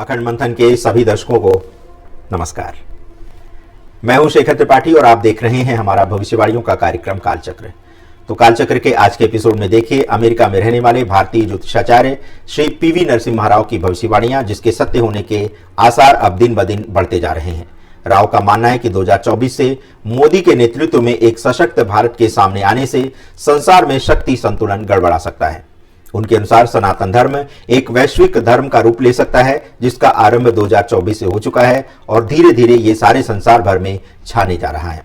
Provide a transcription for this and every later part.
अखंड मंथन के सभी दर्शकों को नमस्कार। मैं हूं शेखर त्रिपाठी और आप देख रहे हैं हमारा भविष्यवाणियों का कार्यक्रम कालचक्र। तो कालचक्र के आज के एपिसोड में देखिए अमेरिका में रहने वाले भारतीय ज्योतिषाचार्य श्री पीवी नरसिम्हा राव की भविष्यवाणियां, जिसके सत्य होने के आसार अब दिन ब दिन बढ़ते जा रहे हैं। राव का मानना है कि 2024 से मोदी के नेतृत्व में एक सशक्त भारत के सामने आने से संसार में शक्ति संतुलन गड़बड़ा सकता है। उनके अनुसार सनातन धर्म एक वैश्विक धर्म का रूप ले सकता है, जिसका आरंभ 2024 से हो चुका है और धीरे धीरे ये सारे संसार भर में छाने जा रहा है।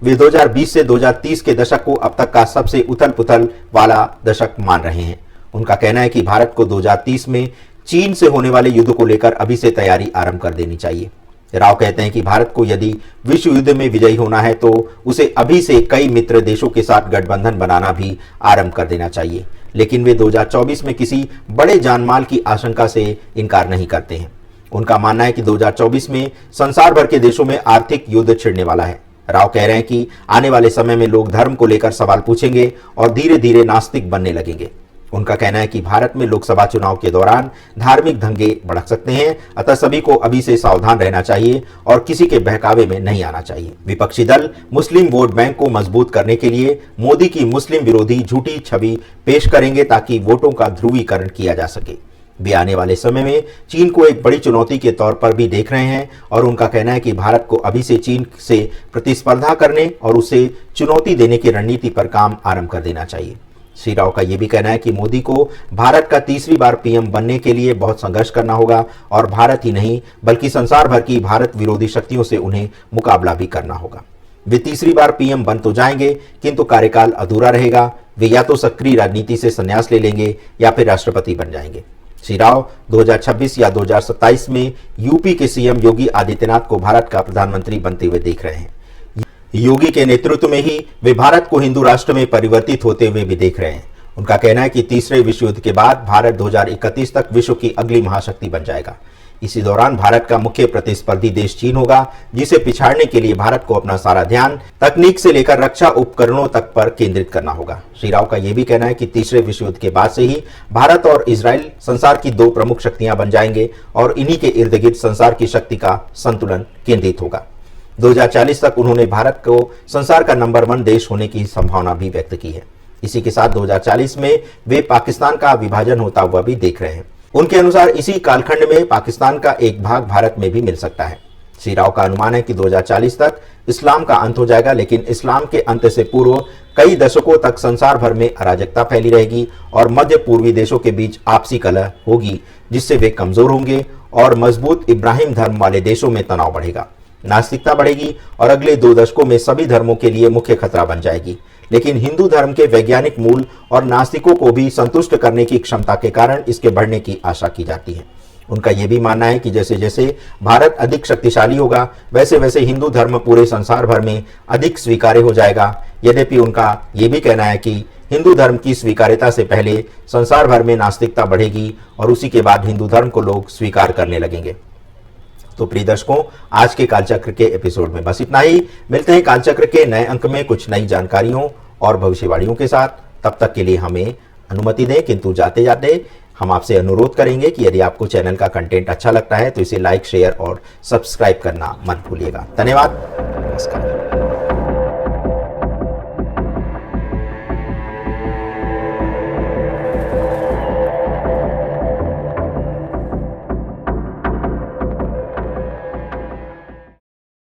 वे 2020 से 2030 के दशक को अब तक का सबसे उथल पुथल वाला दशक मान रहे हैं। उनका कहना है कि भारत को 2030 में चीन से होने वाले युद्ध को लेकर अभी से तैयारी आरंभ कर देनी चाहिए। राव कहते हैं कि भारत को यदि विश्व युद्ध में विजयी होना है तो उसे अभी से कई मित्र देशों के साथ गठबंधन बनाना भी आरंभ कर देना चाहिए, लेकिन वे 2024 में किसी बड़े जानमाल की आशंका से इनकार नहीं करते हैं। उनका मानना है कि 2024 में संसार भर के देशों में आर्थिक युद्ध छिड़ने वाला है। राव कह रहे हैं कि आने वाले समय में लोग धर्म को लेकर सवाल पूछेंगे और धीरे धीरे नास्तिक बनने लगेंगे। उनका कहना है कि भारत में लोकसभा चुनाव के दौरान धार्मिक दंगे भड़क सकते हैं, अतः सभी को अभी से सावधान रहना चाहिए और किसी के बहकावे में नहीं आना चाहिए। विपक्षी दल मुस्लिम वोट बैंक को मजबूत करने के लिए मोदी की मुस्लिम विरोधी झूठी छवि पेश करेंगे ताकि वोटों का ध्रुवीकरण किया जा सके। वे आने वाले समय में चीन को एक बड़ी चुनौती के तौर पर भी देख रहे हैं और उनका कहना है कि भारत को अभी से चीन से प्रतिस्पर्धा करने और उसे चुनौती देने की रणनीति पर काम आरंभ कर देना चाहिए। श्री राव का यह भी कहना है कि मोदी को भारत का तीसरी बार पीएम बनने के लिए बहुत संघर्ष करना होगा और भारत ही नहीं बल्कि संसार भर की भारत विरोधी शक्तियों से उन्हें मुकाबला भी करना होगा। वे तीसरी बार पीएम बन तो जाएंगे, किंतु कार्यकाल अधूरा रहेगा। वे या तो सक्रिय राजनीति से संन्यास ले लेंगे या फिर राष्ट्रपति बन जाएंगे। श्री राव 2026 या 2027 में यूपी के सीएम योगी आदित्यनाथ को भारत का प्रधानमंत्री बनते हुए देख रहे हैं। योगी के नेतृत्व में ही वे भारत को हिंदू राष्ट्र में परिवर्तित होते हुए भी देख रहे हैं। उनका कहना है कि तीसरे विश्व युद्ध के बाद भारत 2031 तक विश्व की अगली महाशक्ति बन जाएगा। इसी दौरान भारत का मुख्य प्रतिस्पर्धी देश चीन होगा, जिसे पिछाड़ने के लिए भारत को अपना सारा ध्यान तकनीक से लेकर रक्षा उपकरणों तक पर केंद्रित करना होगा। श्री राव का यह भी कहना है कि तीसरे विश्व युद्ध के बाद से ही भारत और इजराइल संसार की दो प्रमुख शक्तियां बन जाएंगे और इन्हीं के इर्द गिर्द संसार की शक्ति का संतुलन केंद्रित होगा। 2040 तक उन्होंने भारत को संसार का नंबर 1 देश होने की संभावना भी व्यक्त की है। इसी के साथ 2040 में वे पाकिस्तान का विभाजन होता हुआ भी देख रहे हैं। उनके अनुसार इसी कालखंड में पाकिस्तान का एक भाग भारत में भी मिल सकता है। श्री राव का अनुमान है कि 2040 तक इस्लाम का अंत हो जाएगा, लेकिन इस्लाम के अंत से पूर्व कई दशकों तक संसार भर में अराजकता फैली रहेगी और मध्य पूर्वी देशों के बीच आपसी कलह होगी, जिससे वे कमजोर होंगे और मजबूत इब्राहिम धर्म वाले देशों में तनाव बढ़ेगा, नास्तिकता बढ़ेगी और अगले 2 दशकों में सभी धर्मों के लिए मुख्य खतरा बन जाएगी। लेकिन हिंदू धर्म के वैज्ञानिक मूल और नास्तिकों को भी संतुष्ट करने की क्षमता के कारण इसके बढ़ने की आशा की जाती है। उनका यह भी मानना है कि जैसे जैसे भारत अधिक शक्तिशाली होगा, वैसे वैसे हिंदू धर्म पूरे संसार भर में अधिक स्वीकार्य हो जाएगा। यद्यपि उनका यह भी कहना है कि हिंदू धर्म की स्वीकार्यता से पहले संसार भर में नास्तिकता बढ़ेगी और उसी के बाद हिंदू धर्म को लोग स्वीकार करने लगेंगे। तो प्रिय दर्शकों, आज के कालचक्र के एपिसोड में बस इतना ही। मिलते हैं कालचक्र के नए अंक में कुछ नई जानकारियों और भविष्यवाणियों के साथ। तब तक के लिए हमें अनुमति दें, किंतु जाते जाते हम आपसे अनुरोध करेंगे कि यदि आपको चैनल का कंटेंट अच्छा लगता है तो इसे लाइक, शेयर और सब्सक्राइब करना मत भूलिएगा। धन्यवाद, नमस्कार।